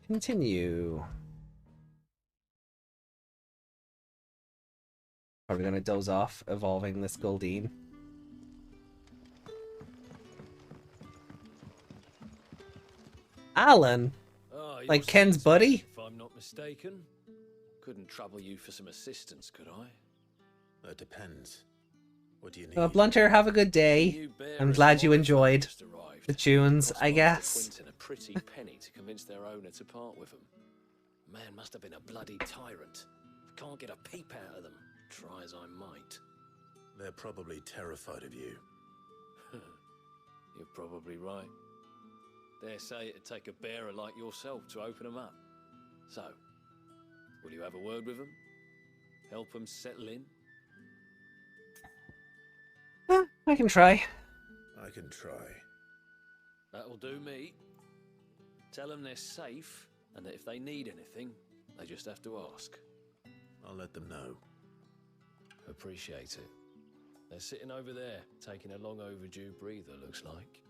Continue. Are we gonna doze off evolving this Goldeen? Alan? Like Ken's buddy? If I'm not mistaken. Couldn't trouble you for some assistance, could I? That depends. What do you need? Blunter, have a good day. I'm glad you enjoyed the tunes, I guess. Quinton a pretty penny to convince their owner to part with them. Man must have been a bloody tyrant. Can't get a peep out of them, try as I might. They're probably terrified of you. You're probably right. Dare say it'd take a bearer like yourself to open them up. So, will you have a word with them? Help them settle in? I can try. I can try. That'll do me. Tell them they're safe, and that if they need anything, they just have to ask. I'll let them know. Appreciate it. They're sitting over there, taking a long overdue breather, looks like.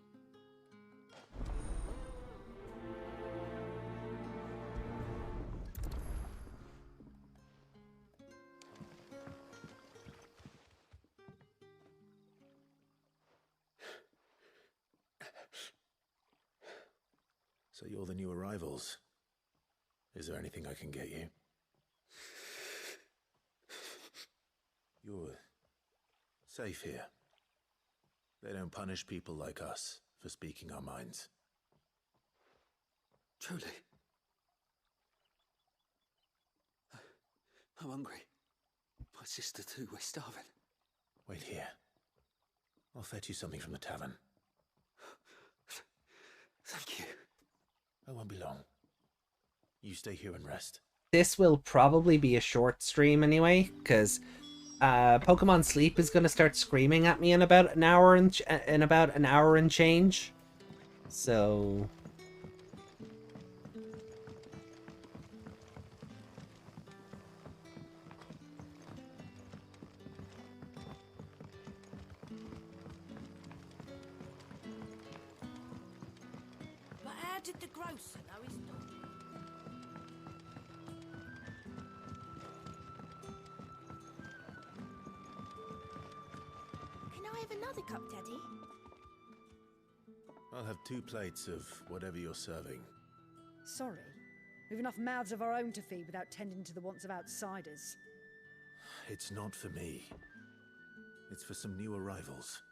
So you're the new arrivals. Is there anything I can get you? You're safe here. They don't punish people like us for speaking our minds. Truly. I'm hungry. My sister too, we're starving. Wait here. I'll fetch you something from the tavern. Thank you. I won't be long. You stay here and rest. This will probably be a short stream anyway, because Pokemon Sleep is going to start screaming at me in about an hour and change. So But how did the grocer know his dog? Can I have another cup, Daddy? I'll have 2 plates of whatever you're serving. Sorry. We've enough mouths of our own to feed without tending to the wants of outsiders. It's not for me. It's for some new arrivals.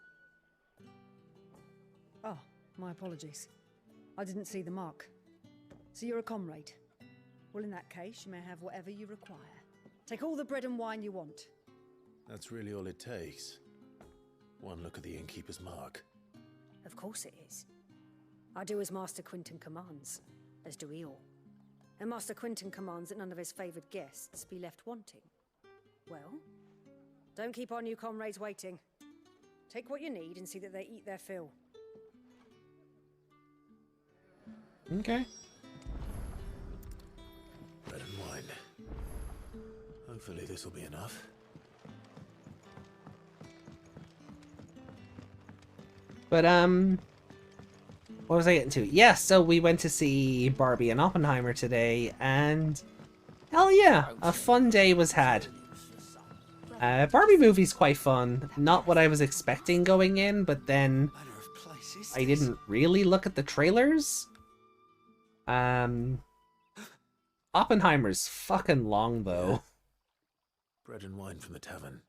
Oh, my apologies. I didn't see the mark. So you're a comrade? Well, in that case, you may have whatever you require. Take all the bread and wine you want. That's really all it takes. One look at the innkeeper's mark. Of course it is. I do as Master Quinton commands, as do we all. And Master Quinton commands that none of his favoured guests be left wanting. Well, don't keep our new comrades waiting. Take what you need and see that they eat their fill. okay. Bread and wine. Hopefully this will be enough. But what was I getting to? Yeah, so we went to see Barbie and Oppenheimer today, and hell yeah, a fun day was had. Barbie movie's quite fun. Not what I was expecting going in, but then I didn't really look at the trailers. Oppenheimer's fucking long though. Bread and wine from the tavern.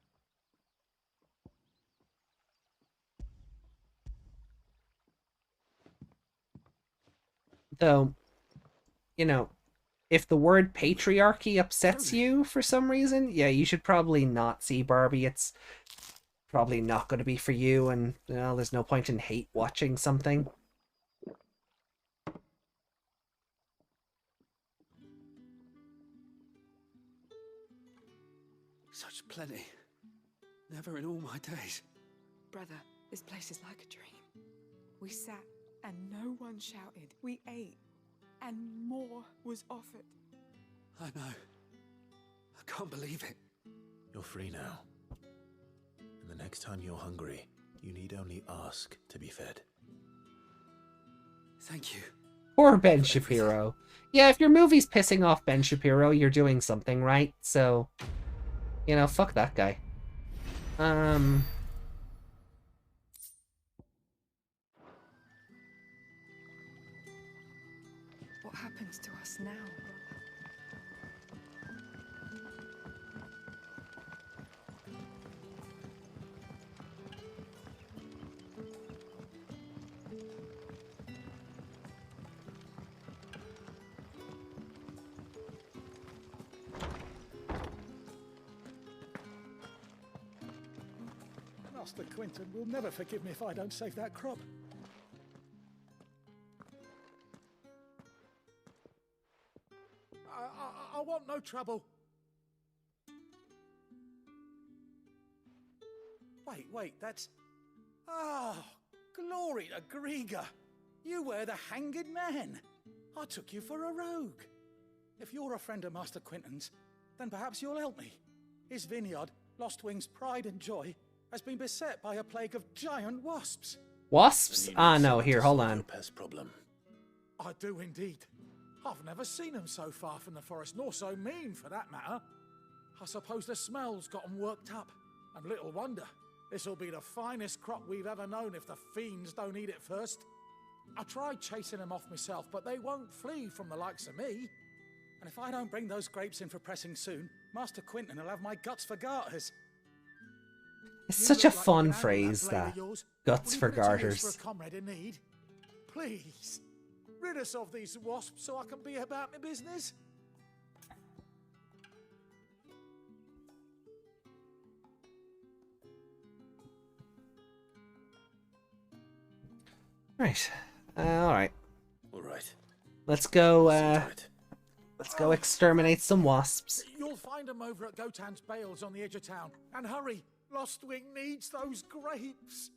Though, you know, if the word patriarchy upsets you for some reason, yeah, you should probably not see Barbie. It's probably not going to be for you, and there's no point in hate watching something. Such plenty. Never in all my days. Brother, this place is like a dream. We sat and no one shouted. We ate and more was offered. I know. I can't believe it. You're free now. And the next time you're hungry, you need only ask to be fed. Thank you. Poor Ben Shapiro. Yeah, if your movie's pissing off Ben Shapiro, you're doing something right, so... You know, fuck that guy. What happens to us now? Master Quinton will never forgive me if I don't save that crop. I want no trouble. Wait, that's... Oh, glory to Grieger. You were the hanged man. I took you for a rogue. If you're a friend of Master Quinton's, then perhaps you'll help me. His vineyard, Lostwing's pride and joy, has been beset by a plague of giant wasps. Wasps? Ah, no, here, hold on. Pest problem. I do indeed. I've never seen them so far from the forest, nor so mean for that matter. I suppose the smell's got them worked up. And little wonder. This'll be the finest crop we've ever known if the fiends don't eat it first. I tried chasing them off myself, but they won't flee from the likes of me. And if I don't bring those grapes in for pressing soon, Master Quinton will have my guts for garters. It's such a fun phrase, that. Guts for garters. For a comrade in need? Please, rid us of these wasps so I can be about my business. Right. Alright. Alright. Let's go, let's go exterminate some wasps. You'll find them over at Gotan's Bales on the edge of town. And hurry, Lostwing needs those grapes.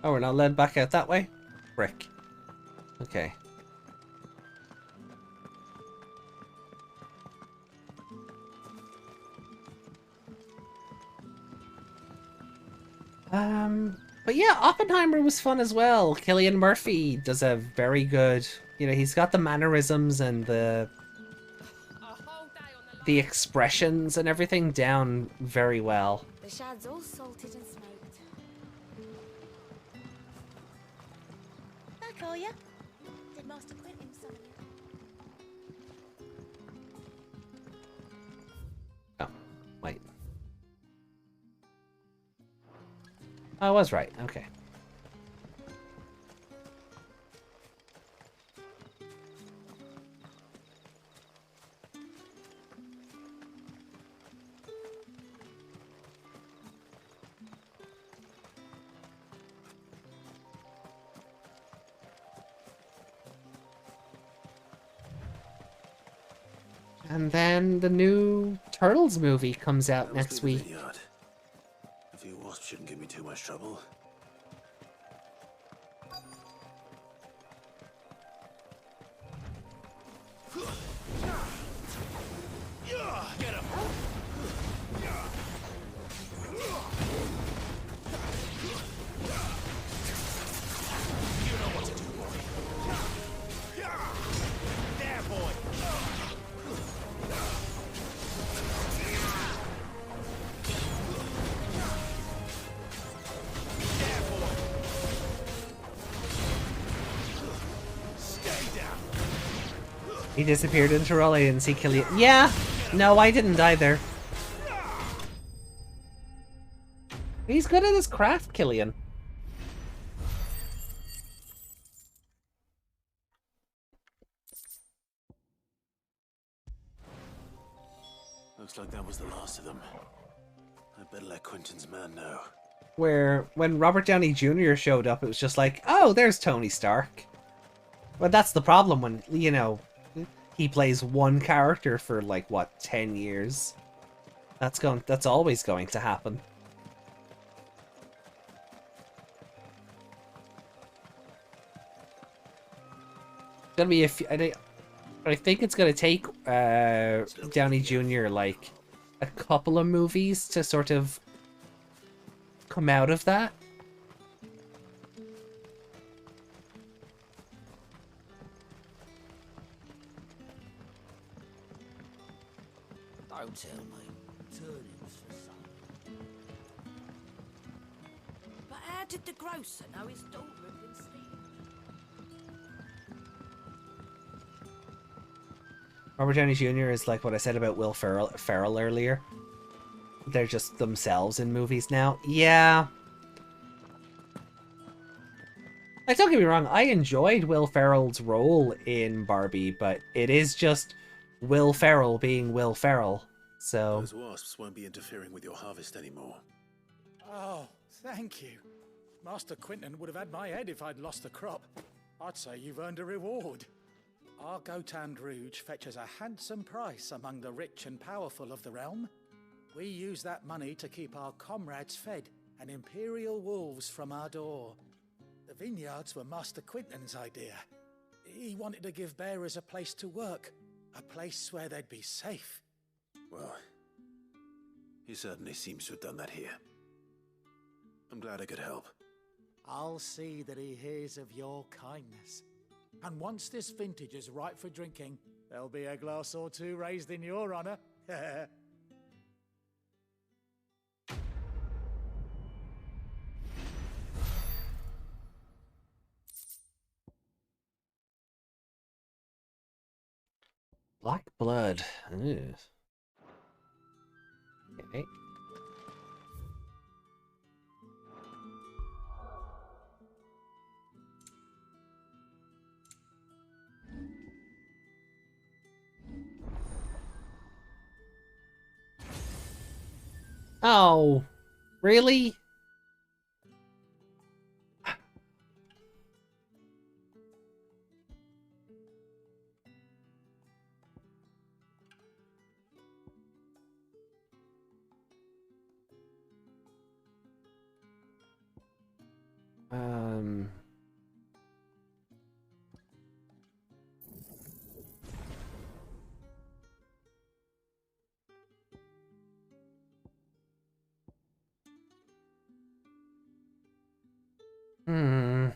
Oh, we're not led back out that way? Frick. Okay. But yeah, Oppenheimer was fun as well. Cillian Murphy does a very good, you know, he's got the mannerisms and the expressions and everything down very well. The shad's all salted and smoked. Back, are ya? Did Master Quinton summon you? Oh, wait. I was right, okay. And then the new Turtles movie comes out next week. A few wasps shouldn't give me too much trouble. Get him! You know what to do, boy. There, boy! There, boy! Stay down! He disappeared into Roll. I didn't see Killian. Yeah! No, I didn't either. He's good at his craft, Killian. Looks like that was the last of them. I better let Quinton's man know. Where, when Robert Downey Jr. showed up, it was just like, oh, there's Tony Stark. But that's the problem when, you know, he plays one character for, like, what, 10 years? That's always going to happen. Gonna be I think it's gonna take Downey Jr. like a couple of movies to sort of come out of that. Don't tell me. Turnings for some. But how did the grocer know his daughter had been stealing? Robert Downey Jr. is like what I said about Will Ferrell earlier. They're just themselves in movies now. Yeah. Like, don't get me wrong, I enjoyed Will Ferrell's role in Barbie, but it is just Will Ferrell being Will Ferrell. So Those wasps won't be interfering with your harvest anymore. Oh, thank you. Master Quinton would have had my head if I'd lost the crop. I'd say you've earned a reward. Our Gotand Rouge fetches a handsome price among the rich and powerful of the realm. We use that money to keep our comrades fed and imperial wolves from our door. The vineyards were Master Quinton's idea. He wanted to give bearers a place to work, a place where they'd be safe. Well, he certainly seems to have done that here. I'm glad I could help. I'll see that he hears of your kindness. And once this vintage is ripe for drinking, there'll be a glass or two raised in your honor. Black blood. Ugh. Okay. Oh, really? Um... Hmm.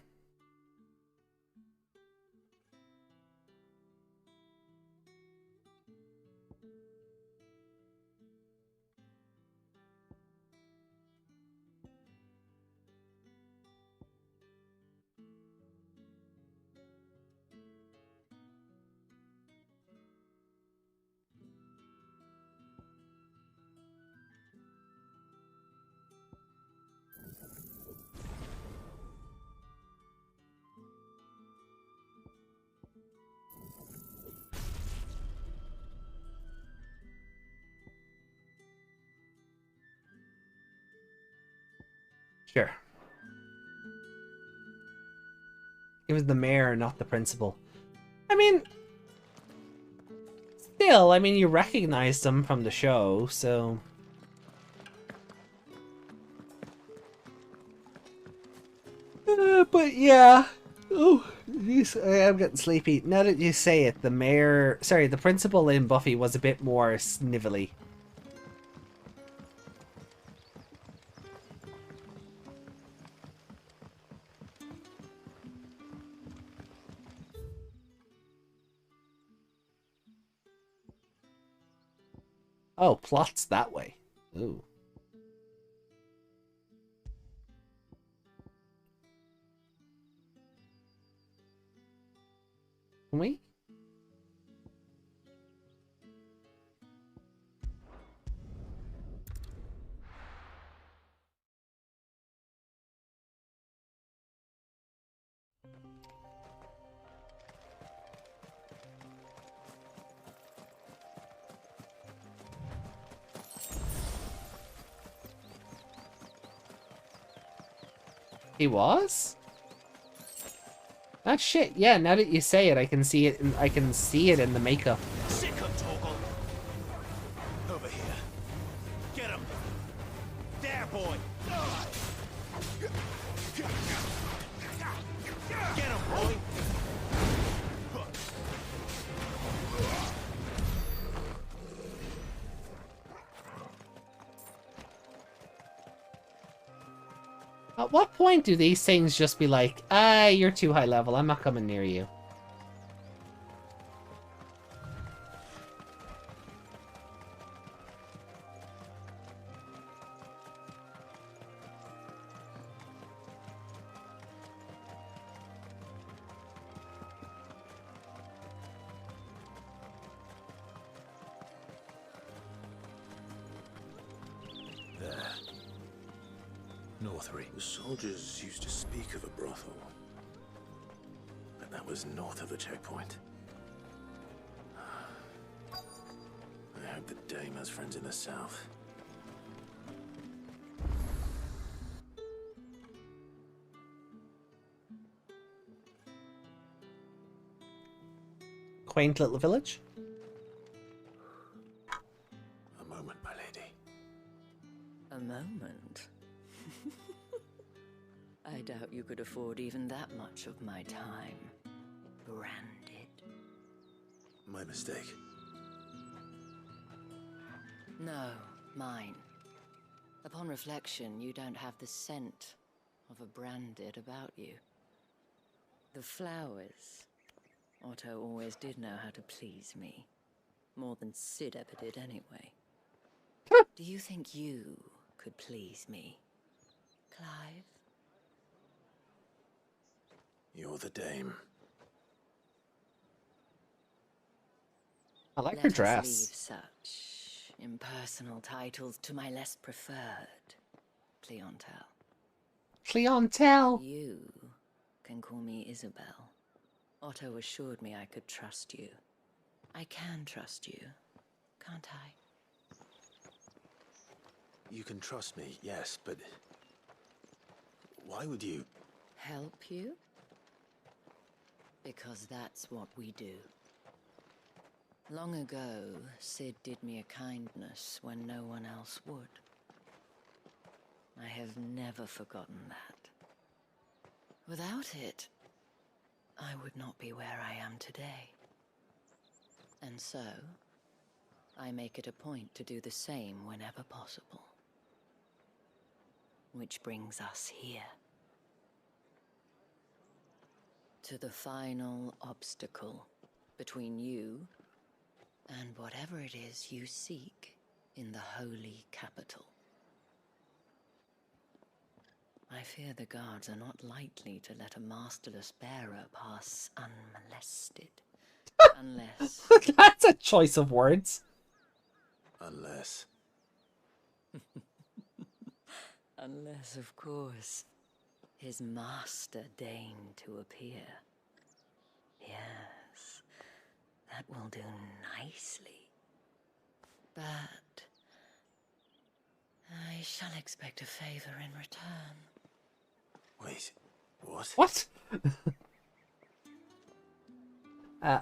Sure. It was the mayor, not the principal. I mean, still, I mean, you recognized him from the show, so... but yeah. Oh, geez, I am getting sleepy. Now that you say it, the mayor... Sorry, the principal in Buffy was a bit more snivelly. Oh, plots that way. Ooh. Can we? He was? Ah shit, yeah, now that you say it, I can see it in the makeup. Over here. At what point do these things just be like, ah, you're too high level, I'm not coming near you? Northery. The soldiers used to speak of a brothel, but that was north of the checkpoint. I hope the dame has friends in the south. Quaint little village. A moment, my lady. A moment? I doubt you could afford even that much of my time. Branded. My mistake. No, mine. Upon reflection, you don't have the scent of a branded about you. The flowers. Otto always did know how to please me. More than Sid ever did anyway. Do you think you could please me, Clive? You're the dame. I like her Let us dress. leave such impersonal titles to my less preferred clientele. Clientele. You can call me Isabel. Otto assured me I could trust you. I can trust you, can't I? You can trust me, yes, but why would you? Help you? Because that's what we do. Long ago, Sid did me a kindness when no one else would. I have never forgotten that. Without it, I would not be where I am today. And so, I make it a point to do the same whenever possible. Which brings us here. To the final obstacle between you and whatever it is you seek in the holy capital. I fear the guards are not likely to let a masterless bearer pass unmolested. Unless... That's a choice of words. Unless. Unless, of course, his master deigned to appear. Yes, that will do nicely. But I shall expect a favor in return. Wait, what? What?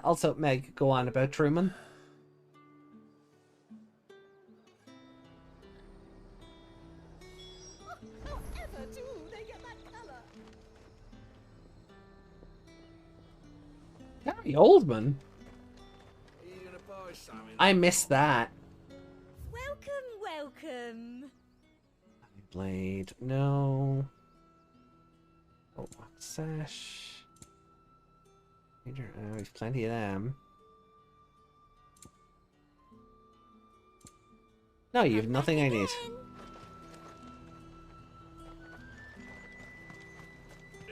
Also, Meg, go on about Truman. However do they get that colour? Gary Oldman? I missed that. Welcome, welcome. Blade, no. Oh, sash. We've plenty of them. No, you have nothing I need.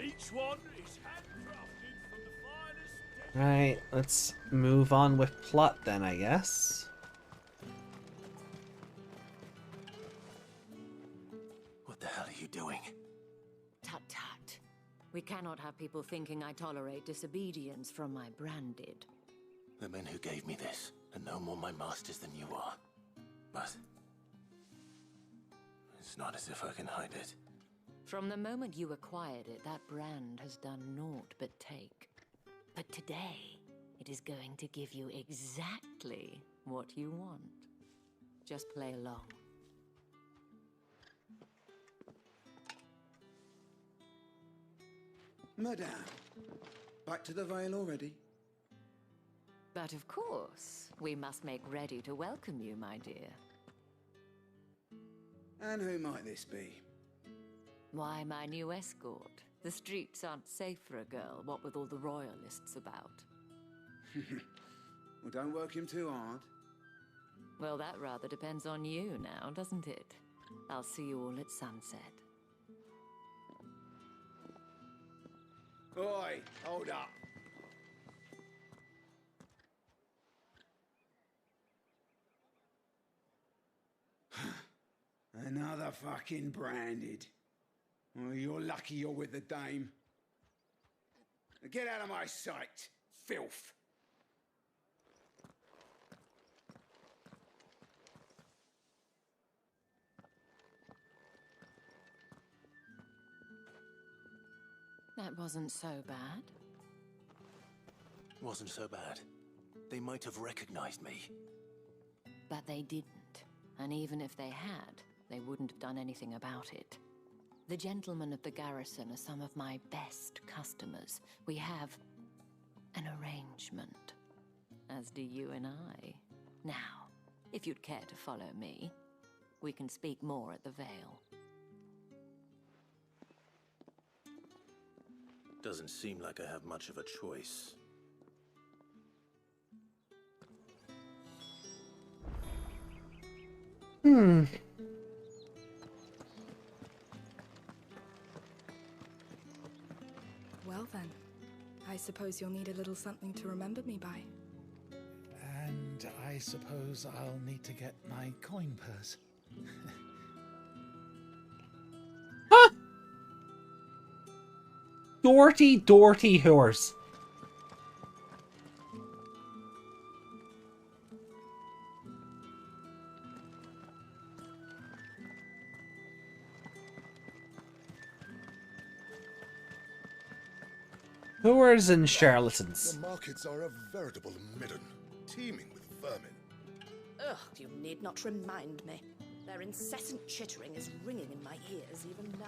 Each one is handcrafted from the finest. Right, let's move on with plot then, I guess. What the hell are you doing? Tut tut. We cannot have people thinking I tolerate disobedience from my branded. The men who gave me this are no more my masters than you are. But it's not as if I can hide it. From the moment you acquired it, that brand has done naught but take. But today, it is going to give you exactly what you want. Just play along. Madame, back to the Vale already? But of course, we must make ready to welcome you, my dear. And who might this be? Why my new escort? The streets aren't safe for a girl, what with all the royalists about. Well, don't work him too hard. Well, that rather depends on you now, doesn't it? I'll see you all at sunset. Oi, hold up. Another fucking branded. Well, you're lucky you're with the dame. Get out of my sight, filth. That wasn't so bad. Wasn't so bad. They might have recognized me. But they didn't. And even if they had, they wouldn't have done anything about it. The gentlemen of the garrison are some of my best customers. We have an arrangement, as do you and I. Now, if you'd care to follow me, we can speak more at the Vale. Doesn't seem like I have much of a choice. Well then, I suppose you'll need a little something to remember me by. And I suppose I'll need to get my coin purse. Dorty horse. Whores and charlatans. The markets are a veritable midden, teeming with vermin. Ugh, you need not remind me. Their incessant chittering is ringing in my ears even now.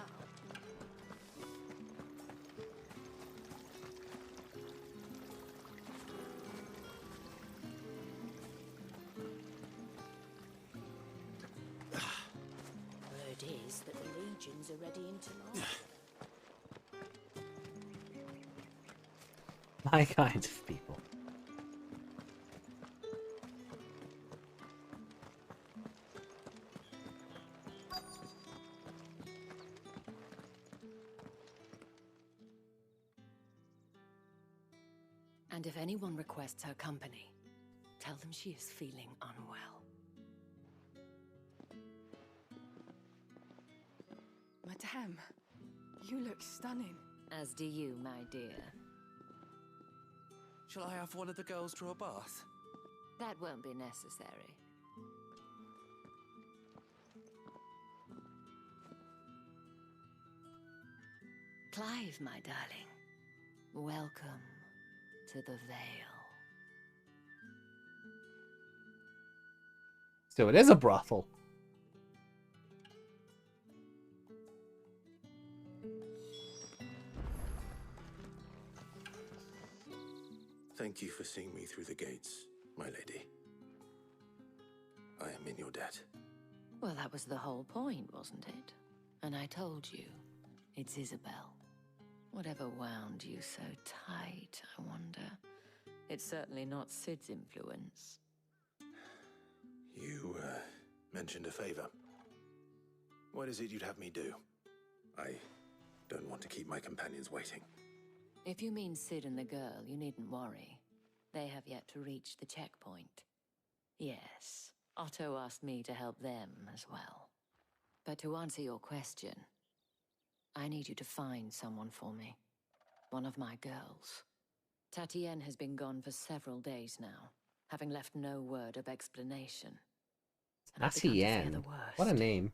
Word is that the legions are ready into North. My kind of people. And if anyone requests her company, tell them she is feeling unwell. Madame, you look stunning. As do you, my dear. Shall I have one of the girls draw a bath? That won't be necessary. Clive, my darling. Welcome to the Vale. So it is a brothel. Thank you for seeing me through the gates, my lady. I am in your debt. Well, that was the whole point, wasn't it? And I told you, it's Isabel. Whatever wound you so tight, I wonder. It's certainly not Sid's influence. You, mentioned a favor. What is it you'd have me do? I don't want to keep my companions waiting. If you mean Sid and the girl, you needn't worry. They have yet to reach the checkpoint. Yes, Otto asked me to help them as well. But to answer your question, I need you to find someone for me. One of my girls. Tatienne has been gone for several days now, having left no word of explanation. And I've begun to fear the worst. What a name.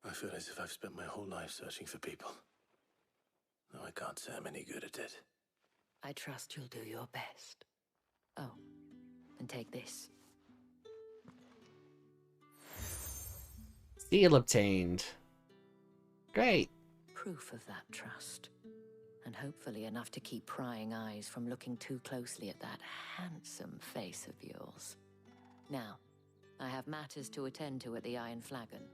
I feel as if I've spent my whole life searching for people. Though I can't say I'm any good at it. I trust you'll do your best. Oh, and take this. Seal obtained. Great. Proof of that trust. And hopefully enough to keep prying eyes from looking too closely at that handsome face of yours. Now, I have matters to attend to at the Iron Flagon.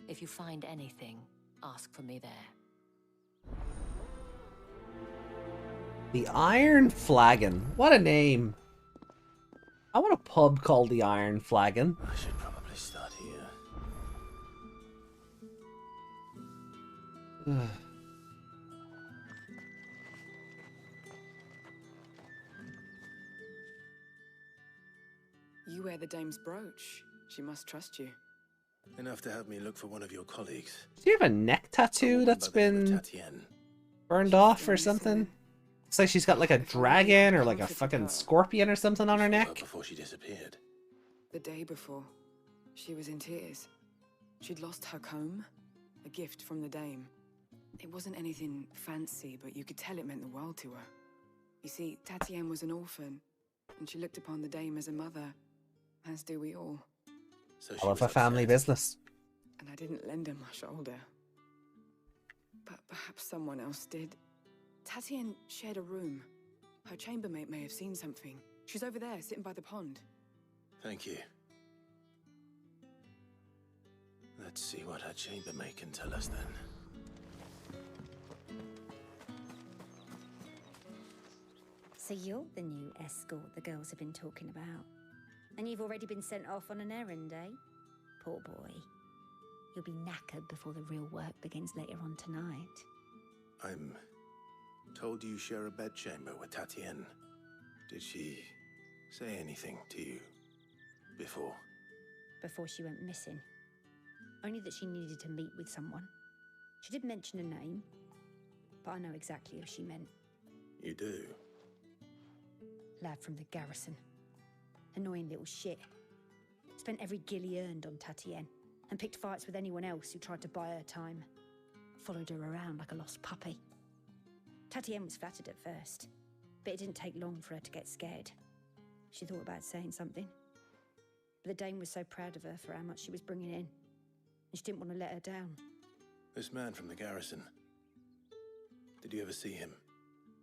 If you find anything, ask for me there. The Iron Flagon. What a name. I want a pub called the Iron Flagon. I should probably start here. You wear the dame's brooch. She must trust you. Enough to have me look for one of your colleagues. Do you have a neck tattoo that's been burned off or something? Looks like she's got like a dragon or like a fucking scorpion or something on her neck. Before she disappeared. The day before, she was in tears. She'd lost her comb, a gift from the dame. It wasn't anything fancy, but you could tell it meant the world to her. You see, Tatienne was an orphan, and she looked upon the dame as a mother, as do we all. So All of a family business. And I didn't lend her my shoulder. But perhaps someone else did. Tatienne shared a room. Her chambermaid may have seen something. She's over there, sitting by the pond. Thank you. Let's see what her chambermaid can tell us then. So you're the new escort the girls have been talking about. And you've already been sent off on an errand, eh? Poor boy. You'll be knackered before the real work begins later on tonight. I'm told you share a bedchamber with Tatienne. Did she say anything to you before? Before she went missing. Only that she needed to meet with someone. She did mention a name, but I know exactly who she meant. You do? Lad from the garrison. Annoying little shit. Spent every gil he earned on Tatienne, and picked fights with anyone else who tried to buy her time. Followed her around like a lost puppy. Tatienne was flattered at first, but it didn't take long for her to get scared. She thought about saying something, but the dame was so proud of her for how much she was bringing in, and she didn't want to let her down. This man from the garrison. Did you ever see him?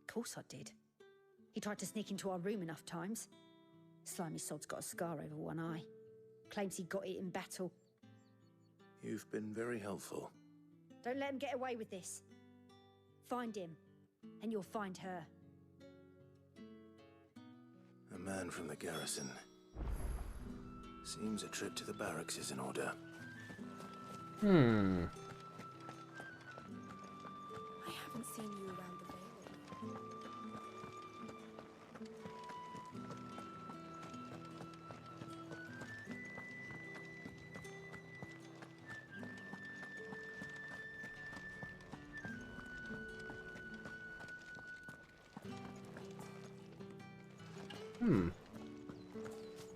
Of course I did. He tried to sneak into our room enough times. Slimy sod's got a scar over one eye. Claims he got it in battle. You've been very helpful. Don't let him get away with this. Find him, and you'll find her. A man from the garrison. Seems a trip to the barracks is in order. I haven't seen you around the Vale.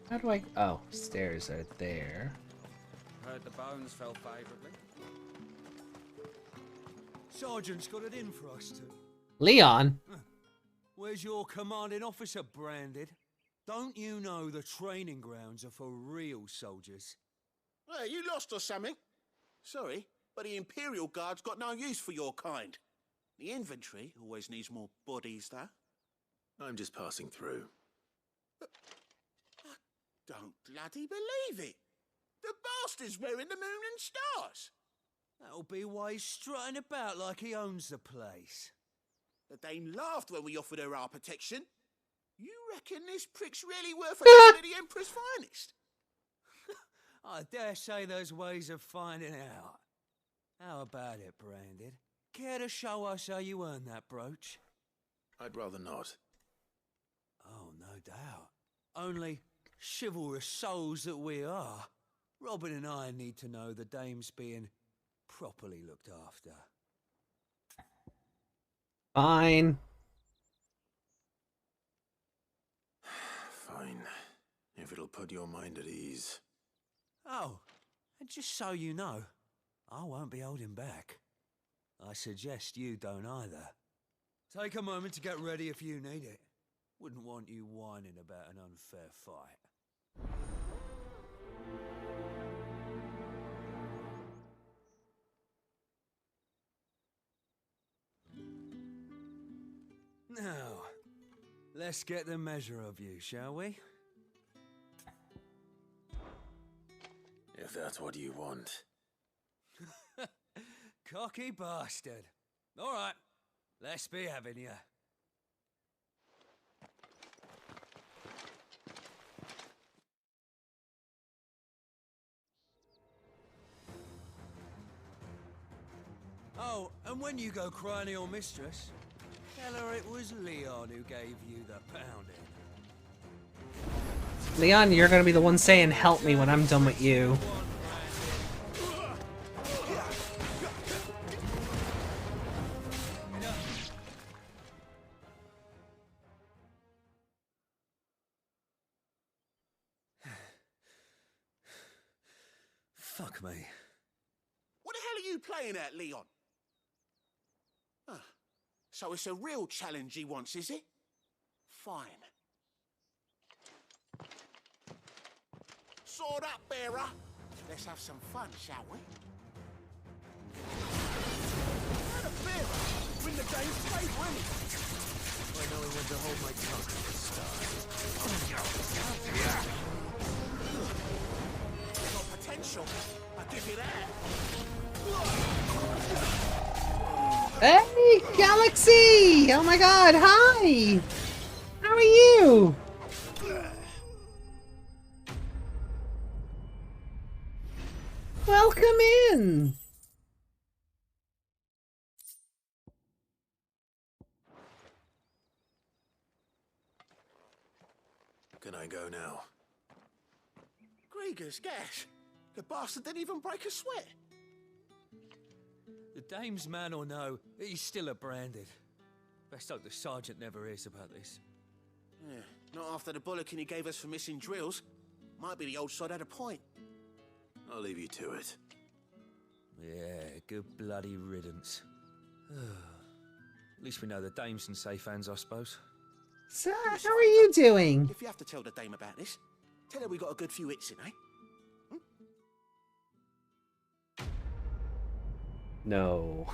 How do I... Oh, stairs are there. Heard the bones fell favourably. Sergeant's got it in for us two. Leon? Where's your commanding officer branded? Don't you know the training grounds are for real soldiers? Hey, you lost or something? Sorry, but the Imperial Guard's got no use for your kind. The infantry always needs more bodies, though. I'm just passing through. I don't bloody believe it. The bastard's wearing the moon and stars. That'll be why he's strutting about like he owns the place. The dame laughed when we offered her our protection. You reckon this prick's really worth a couple of the Emperor's finest? I dare say there's ways of finding out. How about it, Branded? Care to show us how you earned that brooch? I'd rather not. Oh, no doubt. Only chivalrous souls that we are, Robin and I need to know the dame's being properly looked after. Fine. Fine. If it'll put your mind at ease. Oh, and just so you know, I won't be holding back. I suggest you don't either. Take a moment to get ready if you need it. Wouldn't want you whining about an unfair fight. Now, let's get the measure of you, shall we? If that's what you want. Cocky bastard. All right, let's be having you. And when you go crying to your mistress, tell her it was Leon who gave you the pounding. Leon, you're gonna be the one saying help me when I'm done with you. Fuck me. What the hell are you playing at, Leon? Ah, so it's a real challenge he wants, is it? Fine. Sword up, bearer. Let's have some fun, shall we? What a bearer! We're in the game's favour, isn't it? I know when to hold my tongue at the start. Got potential. I'll give you that. Hey, Galaxy! Oh my god, hi! How are you? Welcome in! Can I go now? Grieger's gas. The bastard didn't even break a sweat. The dame's man or no, he's still a branded. Best hope the sergeant never hears about this. Yeah, not after the bollocking he gave us for missing drills. Might be the old sod had a point. I'll leave you to it. Yeah, good bloody riddance. At least we know the dame's in safe hands, I suppose. So, how are you doing? If you have to tell the dame about this, tell her we got a good few hits in, eh? No.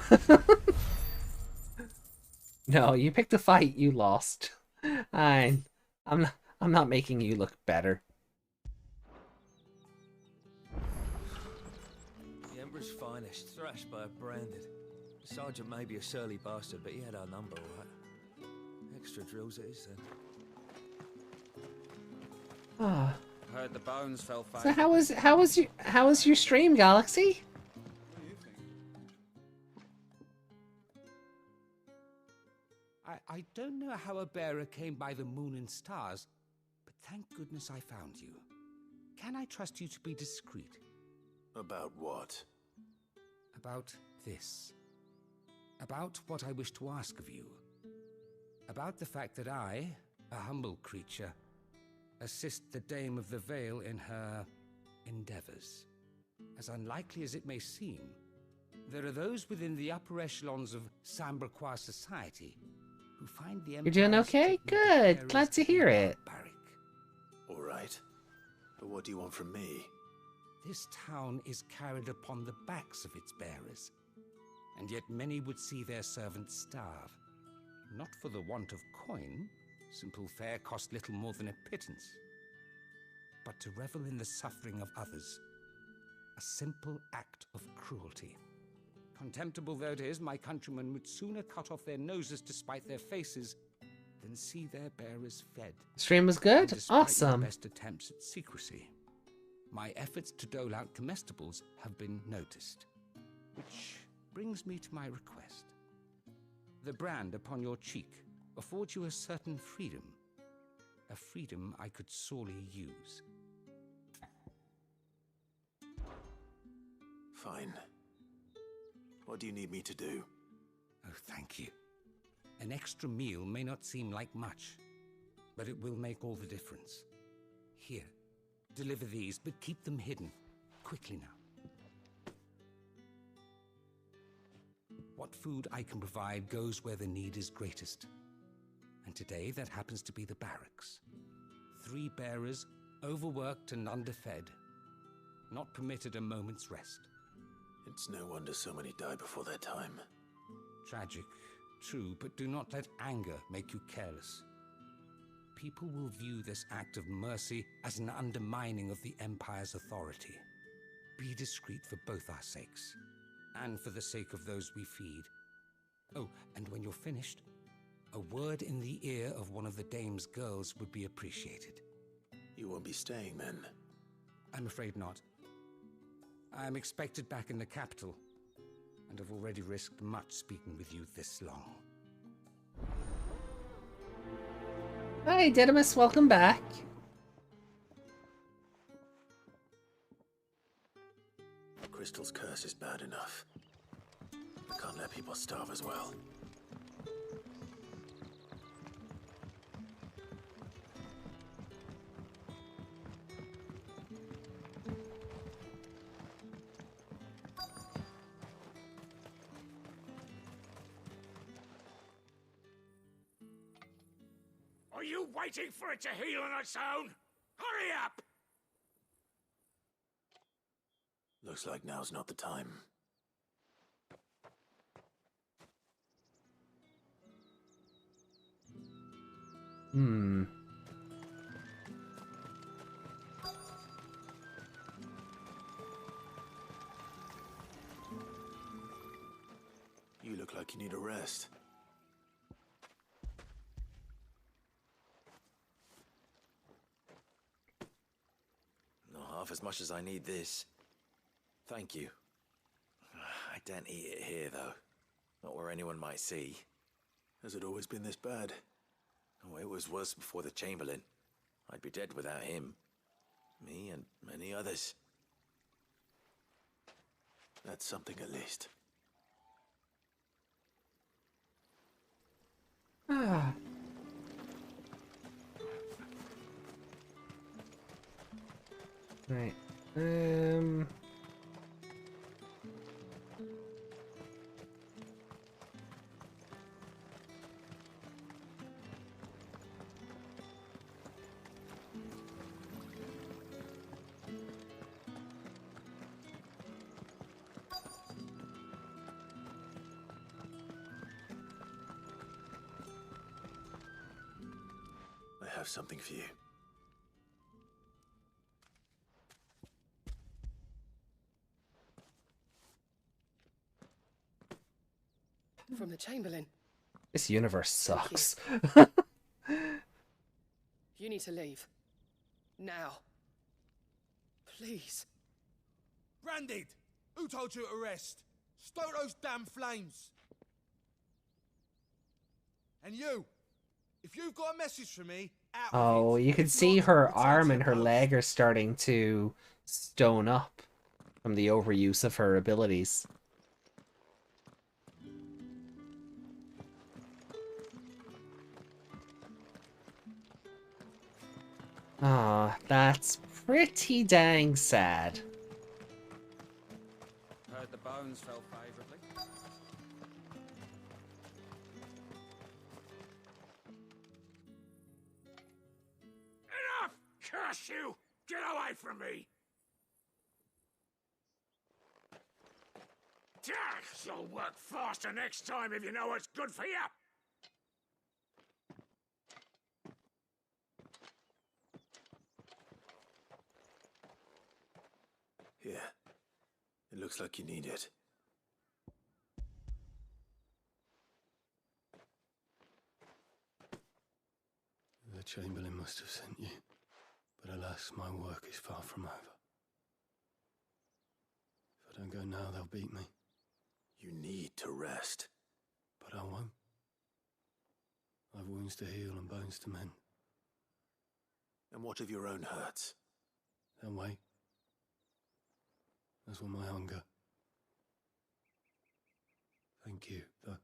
No, you picked a fight, you lost. I'm not making you look better. The Emperor's finest, thrashed by a branded. The sergeant may be a surly bastard, but he had our number, all right. Extra drills it is, then. Ah. Heard the bones fell fast. So how was your stream, Galaxy? I don't know how a bearer came by the moon and stars, but thank goodness I found you. Can I trust you to be discreet? About what? About this. About what I wish to ask of you. About the fact that I, a humble creature, assist the Dame of the Vale in her endeavors. As unlikely as it may seem, there are those within the upper echelons of Samberquois society who find the You're doing okay? Good. Glad to hear it. All right. But what do you want from me? This town is carried upon the backs of its bearers, and yet many would see their servants starve. Not for the want of coin, simple fare cost little more than a pittance, but to revel in the suffering of others, a simple act of cruelty. Contemptible though it is, my countrymen would sooner cut off their noses to spite their faces than see their bearers fed. Stream was good? Despite my Awesome. best attempts at secrecy, my efforts to dole out comestibles have been noticed. Which brings me to my request. The brand upon your cheek affords you a certain freedom. A freedom I could sorely use. Fine. What do you need me to do? Oh, thank you. An extra meal may not seem like much, but it will make all the difference. Here, deliver these, but keep them hidden. Quickly now. What food I can provide goes where the need is greatest. And today that happens to be the barracks. 3 bearers, overworked and underfed, not permitted a moment's rest. It's no wonder so many die before their time. Tragic, true, but do not let anger make you careless. People will view this act of mercy as an undermining of the Empire's authority. Be discreet for both our sakes, and for the sake of those we feed. Oh, and when you're finished, a word in the ear of one of the Dame's girls would be appreciated. You won't be staying then? I'm afraid not. I am expected back in the capital, and have already risked much speaking with you this long. Hi, Didymus, welcome back. Crystal's curse is bad enough. I can't let people starve as well. Are you waiting for it to heal on its own? Hurry up! Looks like now's not the time. Hmm. You look like you need a rest. Not half as much as I need this. Thank you. I don't eat it here, though. Not where anyone might see. Has it always been this bad? Oh, it was worse before the Chamberlain. I'd be dead without him. Me and many others. That's something at least. Ah. Right. I have something for you. From the Chamberlain. This universe sucks. You need to leave. Now. Please. Branded! Who told you to rest? Stoke those damn flames! And you! If you've got a message for me, out Oh, you can see her arm and her leg are starting to stone up from the overuse of her abilities. Ah, that's pretty dang sad. Heard the bones fell favourably. Enough! Curse you! Get away from me! You'll work faster next time if you know what's good for you! Here. It looks like you need it. The Chamberlain must have sent you, but alas, my work is far from over. If I don't go now, they'll beat me. You need to rest. But I won't. I've wounds to heal and bones to mend. And what of your own hurts? They'll wait. As will my hunger. Thank you, though.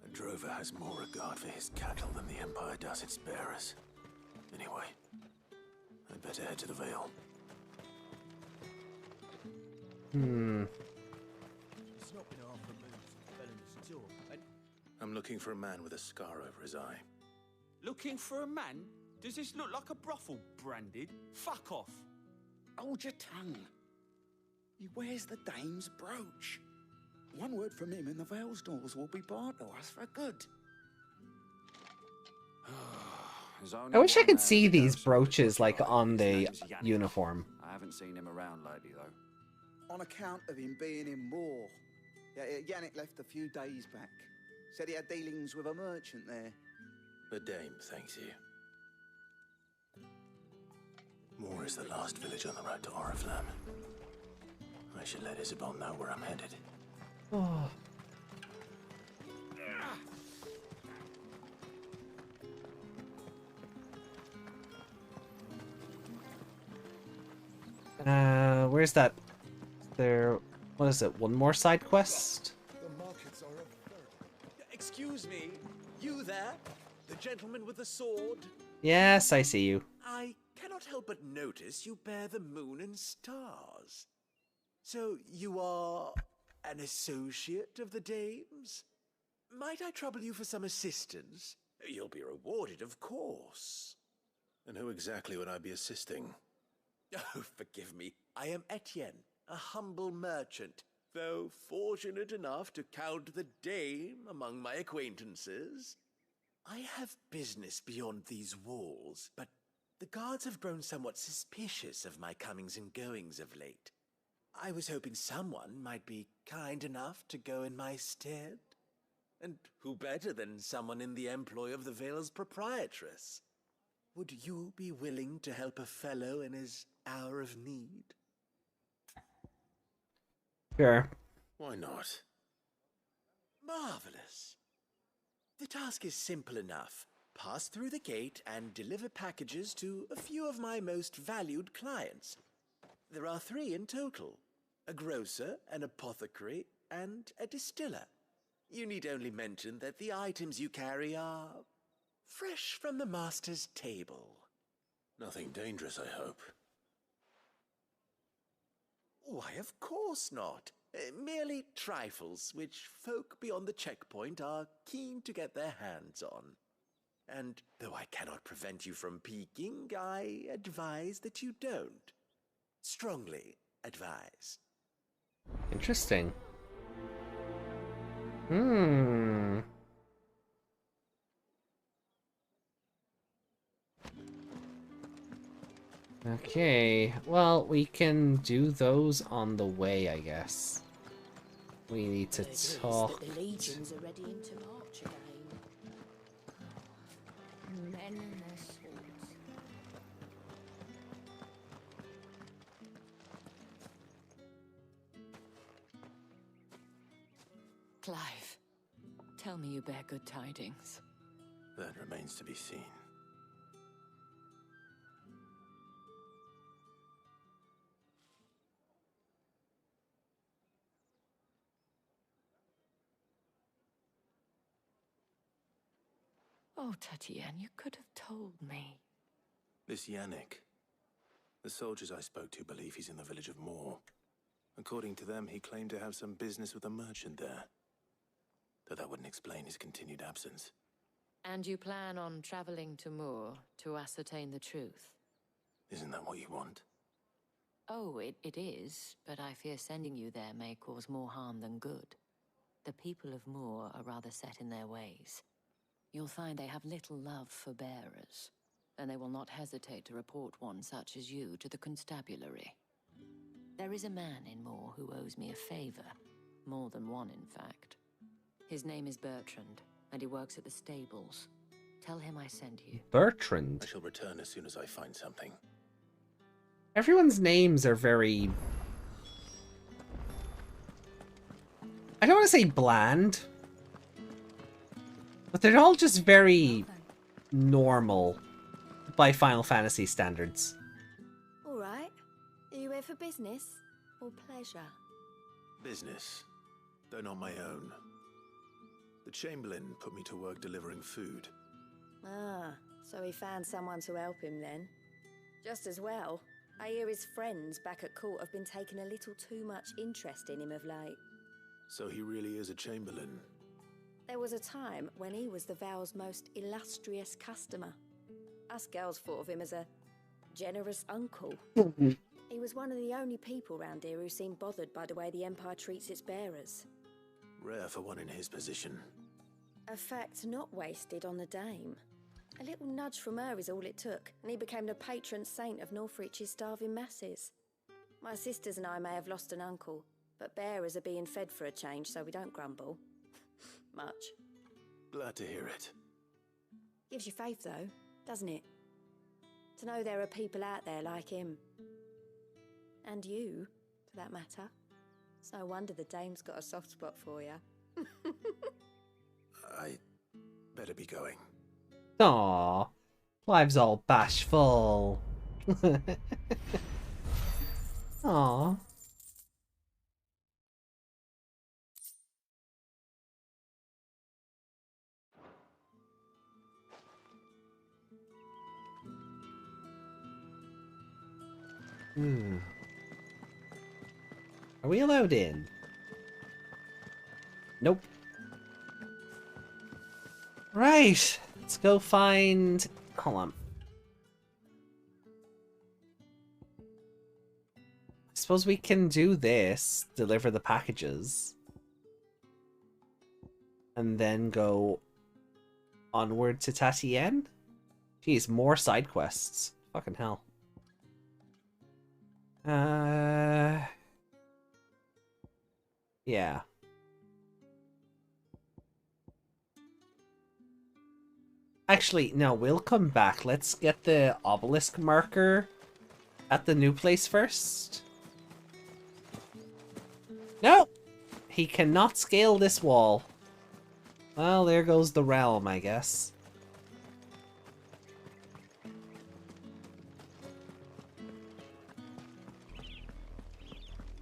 A drover has more regard for his cattle than the Empire does its bearers. Anyway, I'd better head to the Vale. It's not been half removed from Belen's jaw, and... I'm looking for a man with a scar over his eye. Looking for a man? Does this look like a brothel, Branded? Fuck off! Hold your tongue. He wears the dame's brooch. One word from him and the Vale's doors will be barred to us for good. I wish I could see these brooches like on the uniform. I haven't seen him around lately, though. On account of him being in war. Yeah, Yannick left a few days back. Said he had dealings with a merchant there. The dame thanks you. Moor is the last village on the road to Oriflamme. I should let Isabel know where I'm headed. Oh. Where's that? There, what is it? One more side quest? The markets are a Excuse me, you there? The gentleman with the sword? Yes, I see you. I cannot help but notice you bear the moon and stars. So you are an associate of the dames? Might I trouble you for some assistance? You'll be rewarded, of course. And who exactly would I be assisting? Oh, forgive me. I am Etienne, a humble merchant, though fortunate enough to count the dame among my acquaintances. I have business beyond these walls, but the guards have grown somewhat suspicious of my comings and goings of late. I was hoping someone might be kind enough to go in my stead. And who better than someone in the employ of the Vale's proprietress? Would you be willing to help a fellow in his hour of need? Sure. Why not? Marvelous. The task is simple enough. Pass through the gate and deliver packages to a few of my most valued clients. There are 3 in total: a grocer, an apothecary, and a distiller. You need only mention that the items you carry are fresh from the master's table. Nothing dangerous, I hope. Why, of course not. Merely trifles which folk beyond the checkpoint are keen to get their hands on. And though I cannot prevent you from peeking, I advise that you don't. Strongly advise. Interesting. Hmm. Okay, well, we can do those on the way, I guess. We need to talk. The legions are ready into march again. Men and their swords. Clive, tell me you bear good tidings. That remains to be seen. Oh, Tatienne, you could have told me. This Yannick. The soldiers I spoke to believe he's in the village of Moor. According to them, he claimed to have some business with a merchant there. Though that wouldn't explain his continued absence. And you plan on traveling to Moor to ascertain the truth? Isn't that what you want? Oh, it is, but I fear sending you there may cause more harm than good. The people of Moor are rather set in their ways. You'll find they have little love for bearers, and they will not hesitate to report one such as you to the constabulary. There is a man in Moor who owes me a favor, more than one in fact. His name is Bertrand, and he works at the stables. Tell him I sent you. Bertrand? I shall return as soon as I find something. Everyone's names are very... I don't want to say bland, but they're all just very normal by Final Fantasy standards. All right. Are you here for business or pleasure? Business, though not my own. The Chamberlain put me to work delivering food. Ah, so he found someone to help him then. Just as well. I hear his friends back at court have been taking a little too much interest in him of late. So he really is a Chamberlain. There was a time when he was the Val's most illustrious customer. Us girls thought of him as a generous uncle. He was one of the only people round here who seemed bothered by the way the Empire treats its bearers. Rare for one in his position. A fact not wasted on the dame. A little nudge from her is all it took, and he became the patron saint of Northreach's starving masses. My sisters and I may have lost an uncle, but bearers are being fed for a change, so we don't grumble. Much. Glad to hear it. Gives you faith, though, doesn't it? To know there are people out there like him. And you, for that matter. It's no wonder the dame's got a soft spot for you. I better be going. Aww. Clive's all bashful. Aww. Are we allowed in? Nope. Right. Let's go find... Hold on. I suppose we can do this. Deliver the packages. And then go onward to Tatien? Jeez, more side quests. Fucking hell. Yeah. Actually, no, we'll come back. Let's get the obelisk marker at the new place first. No! He cannot scale this wall. Well, there goes the realm, I guess.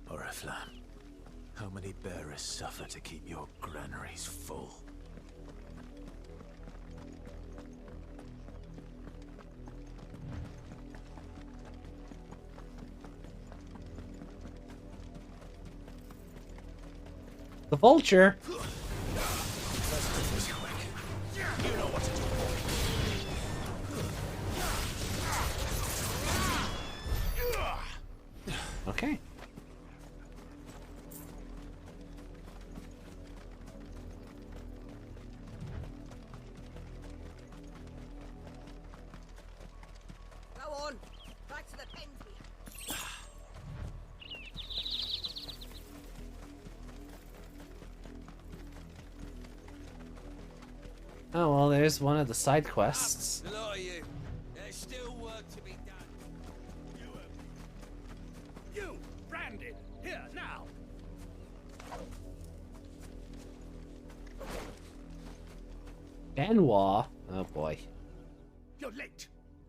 Oriflamme, how many bearers suffer to keep your granaries full? The vulture. Okay. Go on, back to the pens. Oh, well, there's one of the side quests. A lot of you. There's still work to be done. You, branded, here, now. Benoit? Oh, boy. You're late.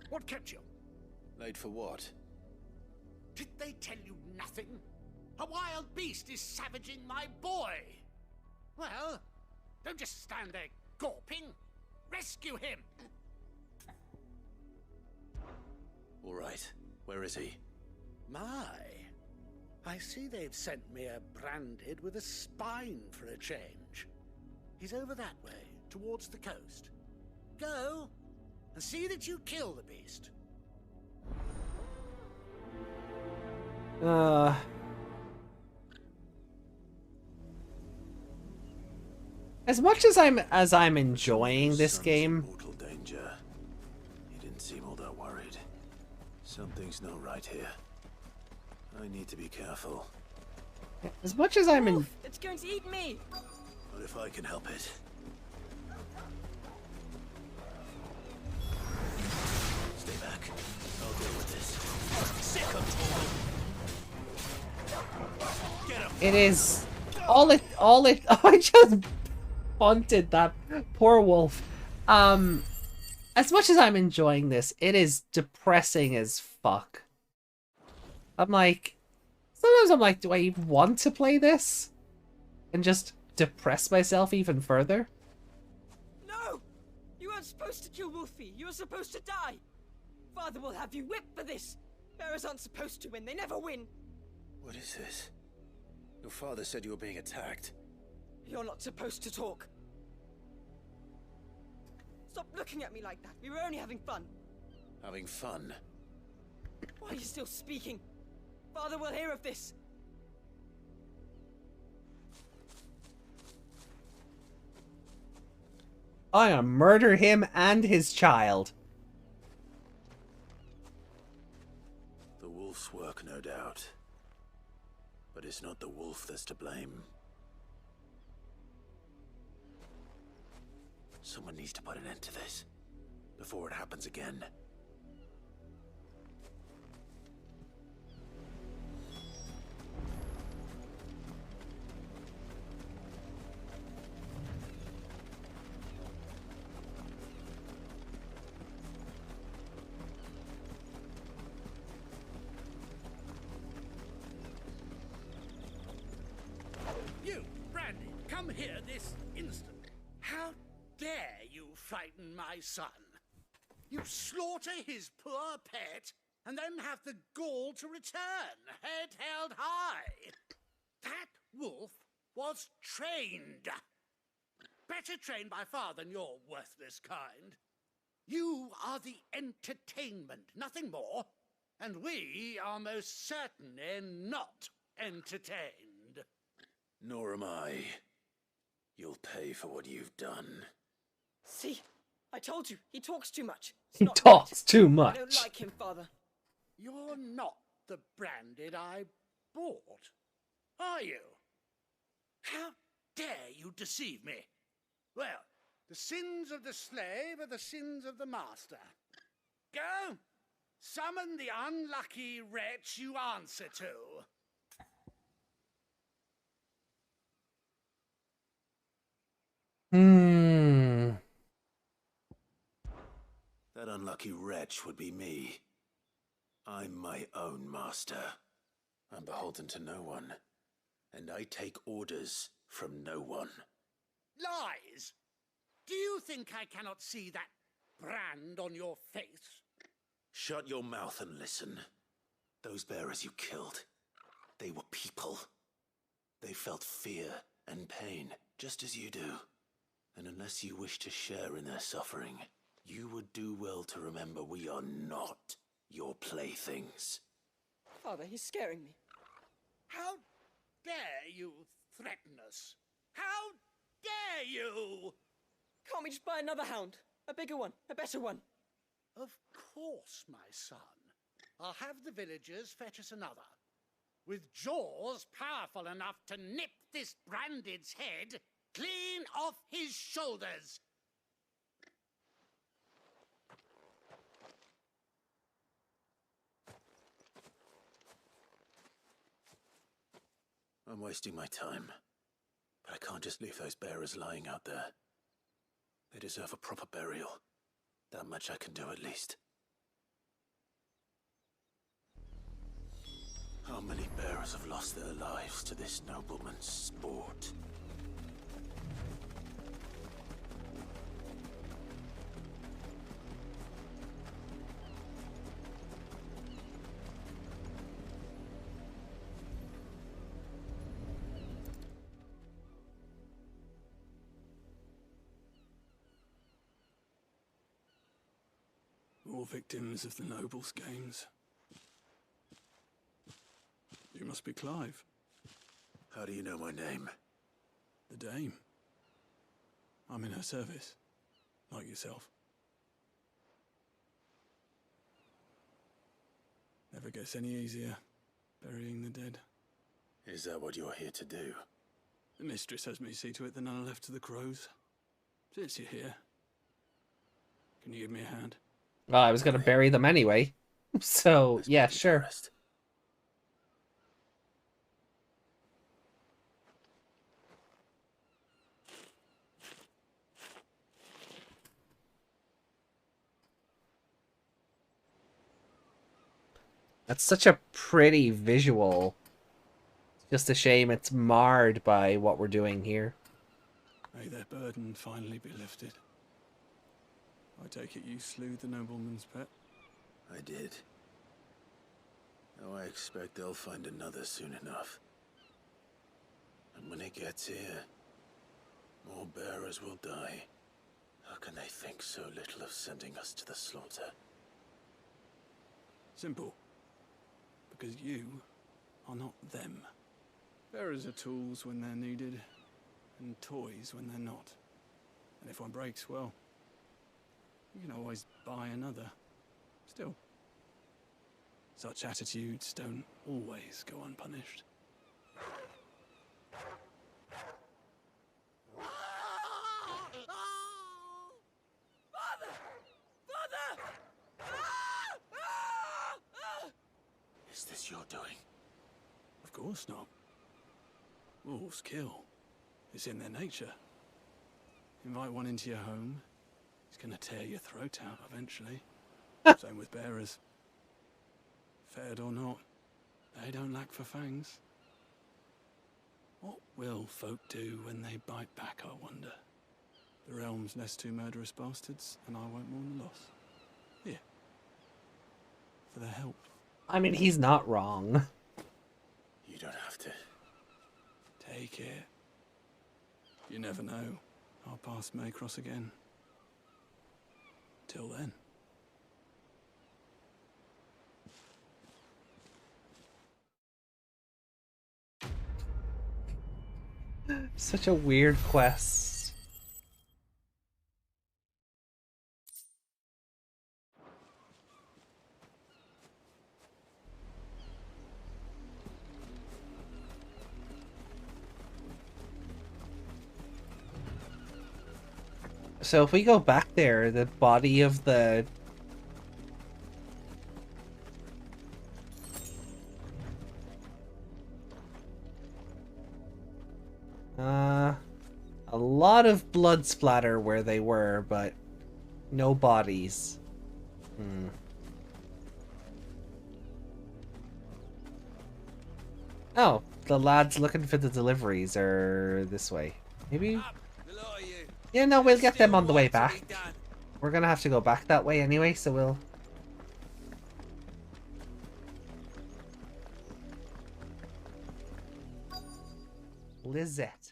What kept you? Late for what? Did they tell you nothing? A wild beast is savaging my boy. Well, don't just stand there gawping. Rescue him. All right. Where is he? My. I see they've sent me a branded with a spine for a change. He's over that way, towards the coast. Go, and see that you kill the beast. As much as I'm enjoying this game, Mortal danger. He didn't seem all that worried. Something's not right here. I need to be careful. as much as I'm in, It's going to eat me! What if I can help it? Stay back. I'll deal with this. Sick of talking. Get him. it is all it. Oh, I just bunted that poor wolf. As much as I'm enjoying this, it is depressing as fuck. Sometimes I'm like, do I even want to play this? And just depress myself even further? No! You weren't supposed to kill Wolfie. You were supposed to die. Father will have you whipped for this. Bearers aren't supposed to win. They never win. What is this? Your father said you were being attacked. You're not supposed to talk. Stop looking at me like that. We were only having fun. Having fun? Why are you still speaking? Father will hear of this. I'm gonna murder him and his child. The wolf's work, no doubt. But it's not the wolf that's to blame. Someone needs to put an end to this before it happens again. here this instant. How dare you frighten my son? You slaughter his poor pet, and then have the gall to return, head held high. That wolf was trained. Better trained by far than your worthless kind. You are the entertainment, nothing more. And we are most certainly not entertained. Nor am I. You'll pay for what you've done. See? I told you, he talks too much. It's He not talks right. too I much. don't like him, Father. You're not the branded I bought, are you? How dare you deceive me? Well, the sins of the slave are the sins of the master. Go! Summon the unlucky wretch you answer to. That unlucky wretch would be me. I'm my own master. I'm beholden to no one, and I take orders from no one. Lies! Do you think I cannot see that brand on your face? Shut your mouth and listen. Those bearers you killed, they were people. They felt fear and pain, just as you do. And unless you wish to share in their suffering, you would do well to remember we are not your playthings. Father, he's scaring me. How dare you threaten us? How dare you? Can't we just buy another hound? A bigger one, a better one. Of course, my son. I'll have the villagers fetch us another. With jaws powerful enough to nip this branded's head clean off his shoulders. I'm wasting my time, but I can't just leave those bearers lying out there. They deserve a proper burial. That much I can do at least. How many bearers have lost their lives to this nobleman's sport? All victims of the nobles' games. You must be Clive. How do you know my name? The Dame. I'm in her service, like yourself. Never gets any easier, burying the dead. Is that what you're here to do? The mistress has me see to it that none are left to the crows. Since you're here, can you give me a hand? Well, I was going to bury them anyway. So, yeah, sure. That's such a pretty visual. It's just a shame it's marred by what we're doing here. May their burden finally be lifted. I take it you slew the nobleman's pet? I did. Now I expect they'll find another soon enough. And when it gets here, more bearers will die. How can they think so little of sending us to the slaughter? Simple. Because you are not them. Bearers are tools when they're needed, and toys when they're not. And if one breaks, well, you can always buy another. Still, such attitudes don't always go unpunished. Father! Father! Is this your doing? Of course not. Wolves kill. It's in their nature. Invite one into your home, he's gonna tear your throat out eventually. Same with bearers. Fed or not, they don't lack for fangs. What will folk do when they bite back, I wonder? The realm's less two murderous bastards, and I won't mourn the loss. Here. For their help. I mean, he's not wrong. You don't have to. Take it. You never know. Our paths may cross again. Till then. Such a weird quest. So if we go back there, the body of the... a lot of blood splatter where they were, but no bodies. Oh, the lads looking for the deliveries are this way. Maybe? Yeah, no, we'll get them on the way back. We're gonna have to go back that way anyway, so we'll... Lizette.